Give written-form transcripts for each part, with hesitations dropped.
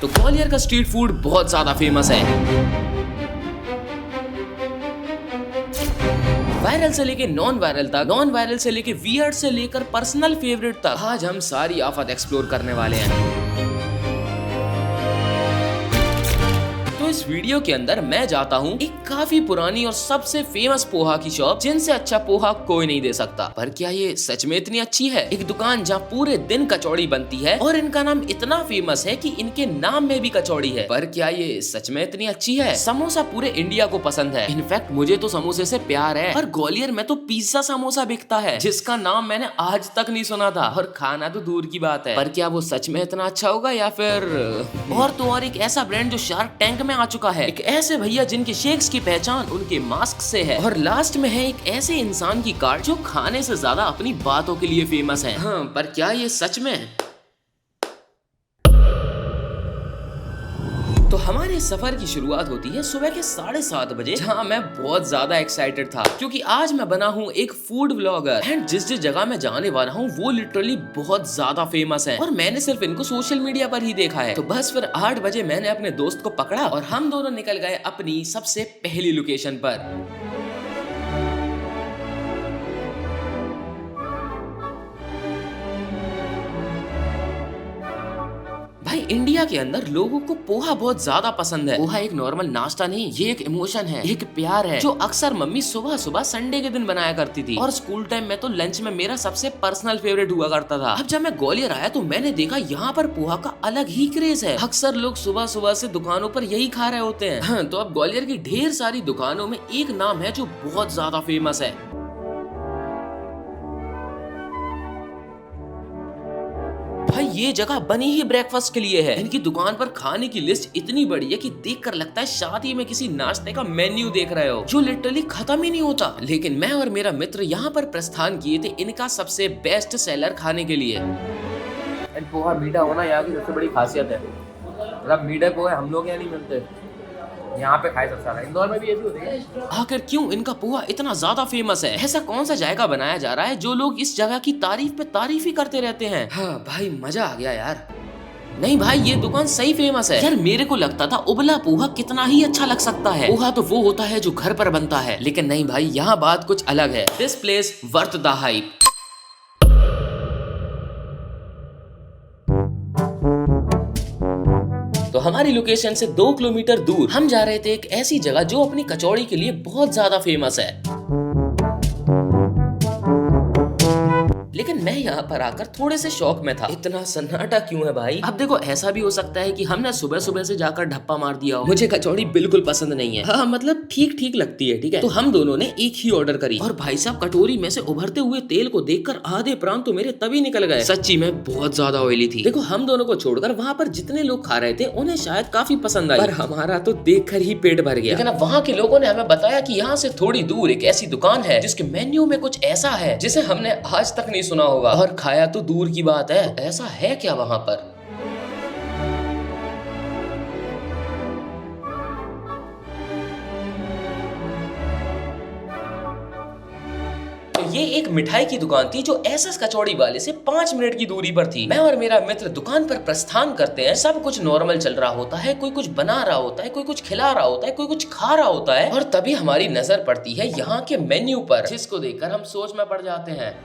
तो ग्वालियर का street food बहुत ज्यादा फेमस है। वायरल से लेके नॉन वायरल तक, नॉन वायरल से लेके वियर्ड से लेकर पर्सनल फेवरेट तक, आज हम सारी आफत एक्सप्लोर करने वाले हैं। तो इस वीडियो के अंदर मैं जाता हूँ एक काफी पुरानी और सबसे फेमस पोहा की शॉप, जिनसे अच्छा पोहा कोई नहीं दे सकता। पर क्या ये सच में इतनी अच्छी है? एक दुकान जहाँ पूरे दिन कचौड़ी बनती है और इनका नाम इतना फेमस है कि इनके नाम में भी कचौड़ी है। पर क्या ये सच में इतनी अच्छी है? समोसा पूरे इंडिया को पसंद है, इनफैक्ट मुझे तो समोसे से प्यार है। पर ग्वालियर में तो पिज्जा समोसा बिकता है, जिसका नाम मैंने आज तक नहीं सुना था, और खाना तो दूर की बात है। पर क्या वो सच में इतना अच्छा होगा या फिर और तो और एक ऐसा ब्रांड जो शार्क टैंक में आ चुका है, एक ऐसे भैया जिनके शेक्स की पहचान उनके मास्क से है, और लास्ट में है एक ऐसे इंसान की कार्ड जो खाने से ज्यादा अपनी बातों के लिए फेमस है। हाँ, पर क्या ये सच में? तो हमारे सफर की शुरुआत होती है सुबह के 7:30 बजे, जहाँ मैं बहुत ज्यादा एक्साइटेड था क्योंकि आज मैं बना हूँ एक फूड व्लॉगर, एंड जिस जगह मैं जाने वाला हूँ वो लिटरली बहुत ज्यादा फेमस है और मैंने सिर्फ इनको सोशल मीडिया पर ही देखा है। तो बस फिर 8 बजे मैंने अपने दोस्त को पकड़ा और हम दोनों निकल गए अपनी सबसे पहली लोकेशन पर। भाई, इंडिया के अंदर लोगों को पोहा बहुत ज्यादा पसंद है। पोहा एक नॉर्मल नाश्ता नहीं, ये एक इमोशन है, एक प्यार है, जो अक्सर मम्मी सुबह सुबह संडे के दिन बनाया करती थी, और स्कूल टाइम में तो लंच में मेरा सबसे पर्सनल फेवरेट हुआ करता था। अब जब मैं ग्वालियर आया तो मैंने देखा यहाँ पर पोहा का अलग ही क्रेज है। अक्सर लोग सुबह सुबह से दुकानों पर यही खा रहे होते हैं। हाँ, तो अब ग्वालियर की ढेर सारी दुकानों में एक नाम है जो बहुत ज्यादा फेमस है। भाई, ये जगह बनी ही ब्रेकफास्ट के लिए है। इनकी दुकान पर खाने की लिस्ट इतनी बड़ी है कि देखकर लगता है शादी में किसी नाश्ते का मेन्यू देख रहे हो, जो लिटरली खत्म ही नहीं होता। लेकिन मैं और मेरा मित्र यहाँ पर प्रस्थान किए थे इनका सबसे बेस्ट सेलर खाने के लिए। पोहा मीठा होना यहाँ की सबसे बड़ी खासियत है। मतलब मीठे पोहे हम लोग यहाँ नहीं मिलते, यहाँ पे खाए सबसे ज्यादा। इंदौर में भी ऐसी होती है। आखिर क्यों इनका पोहा इतना ज्यादा फेमस है? ऐसा कौन सा जायका बनाया जा रहा है जो लोग इस जगह की तारीफ पे तारीफ ही करते रहते हैं? हाँ भाई, मजा आ गया यार। नहीं भाई, ये दुकान सही फेमस है यार। मेरे को लगता था उबला पोहा कितना ही अच्छा लग सकता है, पोहा तो वो होता है जो घर पर बनता है, लेकिन नहीं भाई, यहाँ बात कुछ अलग है। This place worth the hype. तो हमारी लोकेशन से 2 किलोमीटर दूर हम जा रहे थे एक ऐसी जगह जो अपनी कचौड़ी के लिए बहुत ज्यादा फेमस है। लेकिन मैं यहाँ पर आकर थोड़े से शौक में था। इतना सन्नाटा क्यों है भाई? अब देखो, ऐसा भी हो सकता है कि हमने सुबह सुबह से जाकर ढप्पा मार दिया हो। मुझे कचौड़ी बिल्कुल पसंद नहीं है। हाँ, मतलब ठीक ठीक लगती है, ठीक है। तो हम दोनों ने एक ही ऑर्डर करी, और भाई साहब, कटोरी में से उभरते हुए तेल को देखकर आधे प्राण तो मेरे तभी निकल गए। सच्ची में बहुत ज्यादा ऑयली थी। देखो, हम दोनों को छोड़कर वहाँ पर जितने लोग खा रहे थे उन्हें शायद काफी पसंद आई, पर हमारा तो देख कर ही पेट भर गया। लेकिन अब वहाँ के लोगों ने हमें बताया कि यहाँ से थोड़ी दूर एक ऐसी दुकान है जिसके मेन्यू में कुछ ऐसा है जिसे हमने आज तक नहीं सुना होगा, और खाया तो दूर की बात है। तो ऐसा है क्या वहां पर? तो ये एक मिठाई की दुकान थी जो एसएस कचौड़ी वाले से 5 मिनट की दूरी पर थी। मैं और मेरा मित्र दुकान पर प्रस्थान करते हैं। सब कुछ नॉर्मल चल रहा होता है, कोई कुछ बना रहा होता है, कोई कुछ खिला रहा होता है, कोई कुछ खा रहा होता है, और तभी हमारी नजर पड़ती है यहाँ के मेन्यू पर, जिसको देखकर हम सोच में पड़ जाते हैं।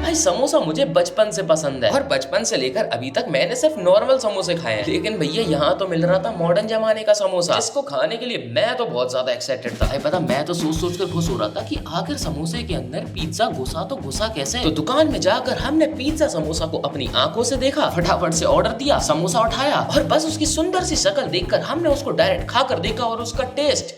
भाई, समोसा मुझे बचपन से पसंद है, और बचपन से लेकर अभी तक मैंने सिर्फ नॉर्मल समोसे खाए हैं। लेकिन भैया, यहाँ तो मिल रहा था मॉडर्न जमाने का समोसा, जिसको खाने के लिए मैं तो बहुत ज्यादा एक्साइटेड था। पता, मैं तो सोच सोच कर खुश हो रहा था कि आखिर समोसे के अंदर पिज्जा घुसा तो घुसा कैसे। तो दुकान में जाकर हमने पिज्जा समोसा को अपनी आंखों से देखा, फटाफट से ऑर्डर दिया, समोसा उठाया, और बस उसकी सुंदर सी शक्ल देखकर हमने उसको डायरेक्ट खाकर देखा, और उसका टेस्ट,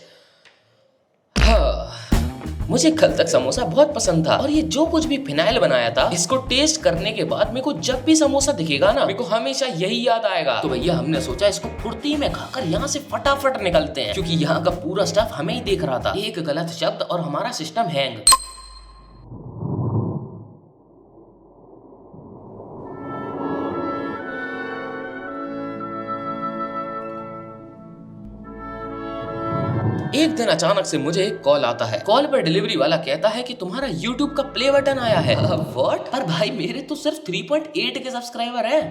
मुझे कल तक समोसा बहुत पसंद था, और ये जो कुछ भी फिनाइल बनाया था, इसको टेस्ट करने के बाद मेरे को जब भी समोसा दिखेगा ना, मेरे को हमेशा यही याद आएगा। तो भैया, हमने सोचा इसको फुर्ती में खाकर यहाँ से फटाफट निकलते हैं, क्योंकि यहाँ का पूरा स्टाफ हमें ही देख रहा था। एक गलत शब्द और हमारा सिस्टम हैंग। एक दिन अचानक से मुझे एक कॉल आता है। कॉल पर डिलीवरी वाला कहता है कि तुम्हारा YouTube का प्ले बटन आया है। व्हाट? पर भाई मेरे तो सिर्फ 3.8 के सब्सक्राइबर हैं।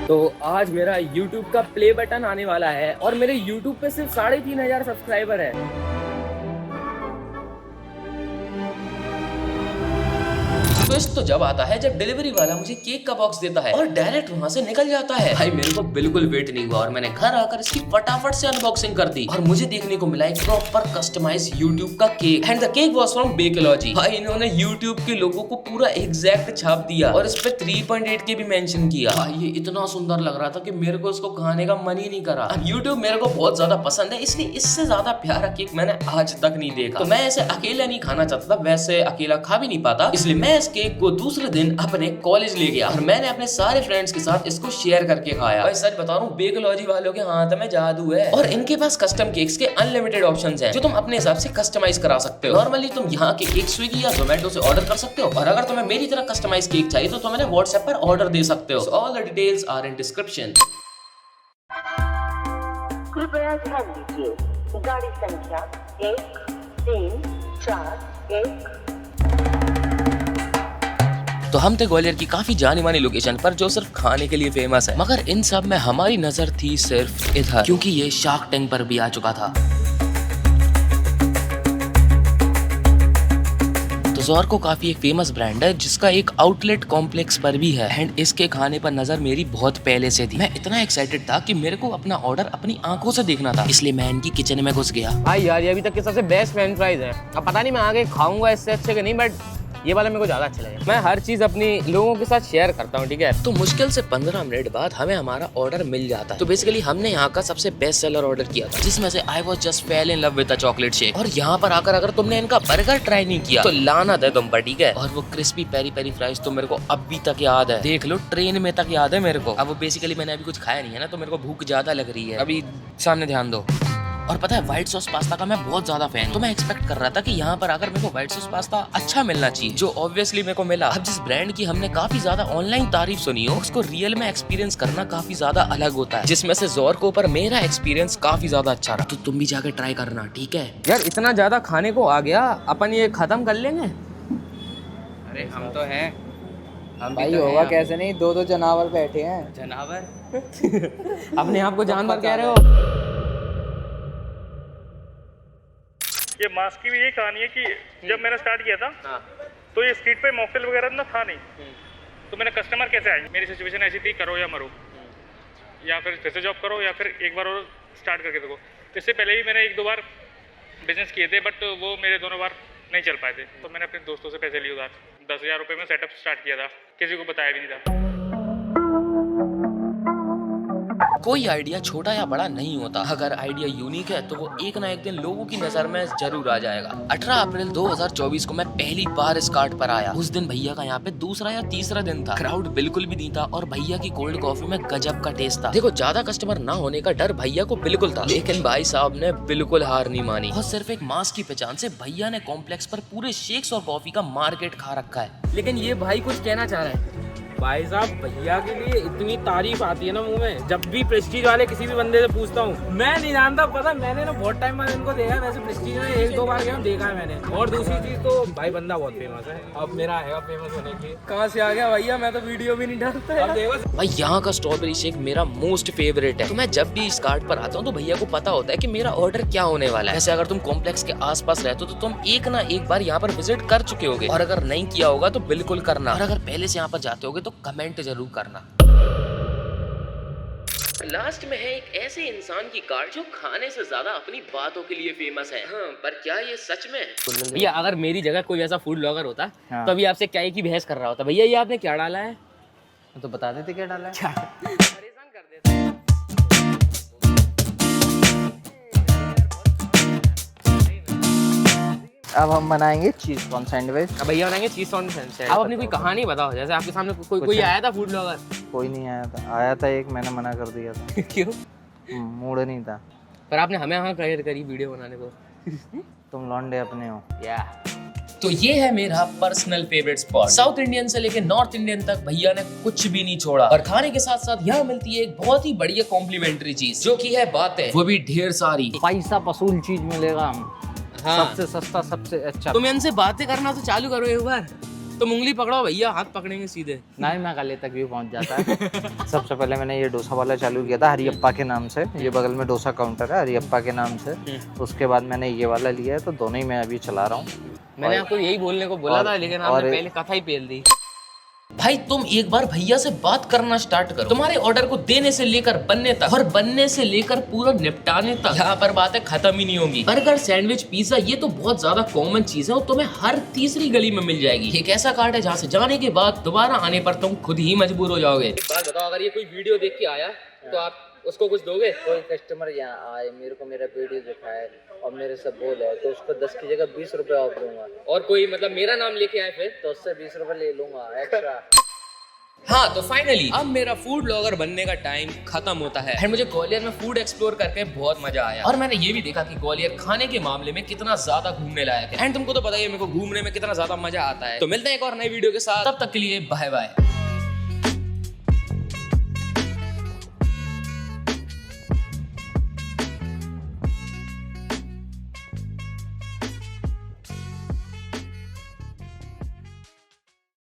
तो आज मेरा YouTube का प्ले बटन आने वाला है और मेरे YouTube पे सिर्फ 3,500 सब्सक्राइबर है। ट्विस्ट तो जब आता है जब डिलीवरी वाला मुझे केक का बॉक्स देता है और डायरेक्ट वहाँ से निकल जाता है। भाई मेरे को बिल्कुल वेट नहीं हुआ और मैंने घर आकर इसकी फटाफट से अनबॉक्सिंग कर दी और मुझे देखने को मिला एक प्रॉपर कस्टमाइज YouTube का cake and the cake was from Bakeology. भाई इन्होंने YouTube के लोगों को पूरा एग्जैक्ट छाप दिया और इस पे 3.8 के भी मेंशन किया। भाई ये इतना सुंदर लग रहा था कि मेरे को इसको खाने का मन ही नहीं करा। अब YouTube मेरे को बहुत ज्यादा पसंद है, इसलिए इससे ज्यादा प्यारा केक मैंने आज तक नहीं देखा। तो मैं ऐसे अकेला नहीं खाना चाहता था, वैसे अकेला खा भी नहीं पाता, इसलिए मैं इस केक को दूसरे दिन अपने कॉलेज ले गया और मैंने अपने सारे फ्रेंड्स के साथ इसको शेयर करके खाया। भाई सच बता रहा हूँ, बेकोलॉजी वालों के हाथ में जादू है और इनके पास कस्टम केक्स के अनलिमिटेड ऑप्शंस हैं जो तुम अपने हिसाब से कस्टमाइज करा सकते हो। नॉर्मली तुम यहाँ के केक स्विगी या जोमेटो से ऑर्डर कर सकते हो और अगर तुम्हें मेरी तरह कस्टमाइज केक चाहिए तो तुम्हें व्हाट्सएप पर ऑर्डर दे सकते हो। All the details are in description. कृपया ध्यान दीजिए, गाड़ी संख्या 1341। तो हम थे ग्वालियर की काफी जानी मानी लोकेशन पर जो सिर्फ खाने के लिए फेमस है, मगर इन सब में हमारी नजर थी सिर्फ इधर, क्योंकि ये शार्क टैंक पर भी आ चुका था। तो ज़ोरको काफी एक फेमस ब्रांड है जिसका एक आउटलेट कॉम्प्लेक्स पर भी है एंड इसके खाने पर नजर मेरी बहुत पहले से थी। मैं इतना एक्साइटेड था कि मेरे को अपना ऑर्डर अपनी आंखों से देखना था, इसलिए मैं इनकी किचन में घुस गया। भाई यार ये अभी तक के सबसे बेस्ट फ्रेंच फ्राइज है। अब पता नहीं मैं आगे खाऊंगा इससे अच्छे के नहीं, बट ये वाला मेरे को ज्यादा अच्छा लगा। मैं हर चीज अपनी लोगों के साथ शेयर करता हूँ, ठीक है। तो मुश्किल से 15 मिनट बाद हमें हमारा ऑर्डर मिल जाता है। तो बेसिकली हमने यहाँ का सबसे बेस्ट सेलर ऑर्डर किया था, जिसमें से I was just fail in love with the chocolate shake. और यहाँ पर आकर अगर तुमने इनका बर्गर ट्राई नहीं किया तो लानत है तुम पर, ठीक है। और वो क्रिस्पी पेरी पेरी फ्राइज तो मेरे को अब भी तक याद है, देख लो ट्रेन में तक याद है मेरे को। अब बेसिकली मैंने अभी कुछ खाया नहीं है ना, तो मेरे को भूख ज्यादा लग रही है। अभी सामने ध्यान दो। और पता है व्हाइट सॉस पास्ता का मैं बहुत ज्यादा फैन, तो मैं एक्सपेक्ट कर रहा था कि यहाँ पर आकर मेरे को व्हाइट सॉस पास्ता अच्छा मिलना चाहिए, जो ऑब्वियसली मेरे को मिला। अब जिस ब्रांड की हमने काफी ज्यादा ऑनलाइन तारीफ सुनी हो, उसको रियल में एक्सपीरियंस करना काफी ज्यादा अलग होता है, जिसमें से ज़ोरको पर मेरा एक्सपीरियंस काफी ज्यादा अच्छा रहा। तो तुम भी जाकर ट्राई करना, ठीक है। यार इतना ज्यादा खाने को आ गया, अपन ये खत्म कर लेंगे। अरे हम तो हैं, हम भाई भी तो होगा हैं। कैसे नहीं, दो जनावर बैठे हैं। जनावर अपने आप को जानवर कह रहे हो? ये मास्क की भी यही कहानी है कि जब मैंने स्टार्ट किया था तो ये स्ट्रीट पे मॉकटेल वगैरह ना था नहीं, तो मैंने कस्टमर कैसे आए। मेरी सिचुएशन ऐसी थी, करो या मरो, या फिर से जॉब करो या फिर एक बार और स्टार्ट करके देखो। तो इससे पहले भी मैंने 1-2 बार बिजनेस किए थे, बट वो मेरे दोनों बार नहीं चल पाए थे। तो मैंने अपने दोस्तों से पैसे लिए उधार, 10,000 रुपये में सेटअप स्टार्ट किया था, किसी को बताया भी नहीं था। कोई आइडिया छोटा या बड़ा नहीं होता, अगर आइडिया यूनिक है तो वो एक ना एक दिन लोगों की नजर में जरूर आ जाएगा। 18 अप्रैल 2024 को मैं पहली बार इस कार्ट पर आया। उस दिन भैया का यहाँ पे दूसरा या तीसरा दिन था, क्राउड बिल्कुल भी नहीं था और भैया की कोल्ड कॉफी में गजब का टेस्ट था। देखो ज्यादा कस्टमर ना होने का डर भैया को बिल्कुल था, लेकिन भाई साहब ने बिल्कुल हार नहीं मानी और सिर्फ एक मास्क की पहचान से भैया ने कॉम्प्लेक्स पर पूरे शेक्स और कॉफी का मार्केट खा रखा है। लेकिन ये भाई कुछ कहना चाह रहे हैं। भाई साहब भैया के लिए इतनी तारीफ आती है ना मुंह में, जब भी प्रेस्टीज वाले किसी भी बंदे से पूछता हूँ, मैं नहीं जानता, पता मैंने ना बहुत टाइम बाद इनको देखा है। वैसे प्रेस्टीज में 1-2 बार गया देखा है मैंने। और दूसरी चीज तो भाई बंदा बहुत फेमस है, अब मेरा आएगा फेमस होने की। कहाँ से आ गया भैया, मैं तो वीडियो भी नहीं डालता। अब देखो भाई यहाँ का स्ट्रॉबेरी शेक मेरा मोस्ट फेवरेट है, तो मैं जब भी इस कार्ट पर आता हूँ तो भैया को पता होता है कि मेरा ऑर्डर क्या होने वाला है। ऐसे अगर तुम कॉम्प्लेक्स के आसपास रहते हो तो तुम एक ना एक बार यहाँ पर विजिट कर चुके होगे, और अगर नहीं किया होगा तो बिल्कुल करना, और अगर पहले से यहाँ पर जाते होगे तो कमेंट जरूर करना। लास्ट में है एक ऐसे इंसान की कार्ड जो खाने से ज्यादा अपनी बातों के लिए फेमस है। हाँ, पर क्या ये सच में? भैया अगर मेरी जगह कोई ऐसा फूड ब्लॉगर होता हाँ। तो अभी आपसे क्या की बहस कर रहा होता, भैया ये आपने क्या डाला है, तो बता देते क्या डाला है। परेशान कर देते हैं। अब हम बनाएंगे चीज कॉर्न सैंडविच। अब भैया बनाएंगे चीज सॉन सैंडविच। आप अपनी कोई कहानी बताओ, जैसे आपके सामने कोई आया था फूड ब्लॉगर। कोई नहीं आया था एक, मैंने मना कर दिया था। क्यों? मूड नहीं था। पर आपने हमें यहाँ करी वीडियो बनाने को। तुम लौंडे अपने हो। या तो ये है मेरा personal favourite spot. South Indian से लेके नॉर्थ इंडियन तक भैया ने कुछ भी नहीं छोड़ा। और खाने के साथ साथ यहाँ मिलती है एक बहुत ही बढ़िया कॉम्प्लीमेंट्री चीज, जो की है बातें, वो भी ढेर सारी। पैसा वसूल चीज मिलेगा हम। हाँ। सबसे सस्ता, सबसे अच्छा। तुम इनसे बातें करना तो चालू करो एक बार। तुम उंगली पकड़ो भैया, हाथ पकड़ेंगे सीधे। नहीं, मैं गले तक भी पहुंच जाता है। सबसे पहले मैंने ये डोसा वाला चालू किया था हरियप्पा के नाम से। ये बगल में डोसा काउंटर है हरियप्पा के नाम से। उसके बाद मैंने ये वाला लिया है, तो दोनों ही मैं अभी चला रहा हूँ। मैंने आपको यही बोलने को बोला था, लेकिन आपने पहले कथा ही पेल दी। भाई तुम एक बार भैया से बात करना स्टार्ट करो। तुम्हारे ऑर्डर को देने से लेकर बनने तक और बनने से लेकर पूरा निपटाने तक यहाँ पर बातें खत्म ही नहीं होंगी। बर्गर, सैंडविच, पिज्जा, ये तो बहुत ज्यादा कॉमन चीज है और तुम्हें हर तीसरी गली में मिल जाएगी। एक ऐसा कार्ड है जहाँ से जाने के बाद दोबारा आने पर तुम खुद ही मजबूर हो जाओगे। एक बात बताओ, अगर ये कोई वीडियो देख के आया तो आप उसको कुछ दोगे? कोई कस्टमर यहाँ आए, मेरे को मेरा वीडियो दिखाए और मेरे से बोले, तो उसको 10 की जगह 20 रुपए ऑफ दूंगा। और कोई मतलब मेरा नाम लेके आए फिर तो उससे 20 रुपए ले लूंगा एक्स्ट्रा। हाँ, तो फाइनली अब मेरा फूड ब्लॉगर बनने का टाइम खत्म होता है। एंड मुझे ग्वालियर में फूड एक्सप्लोर करके बहुत मजा आया और मैंने ये भी देखा कि ग्वालियर खाने के मामले में कितना ज्यादा घूमने लायक है। एंड तुमको तो पता ही है मेरे को घूमने में कितना ज्यादा मजा आता है। तो मिलते हैं एक और नई वीडियो के साथ, तब तक के लिए बाय बाय।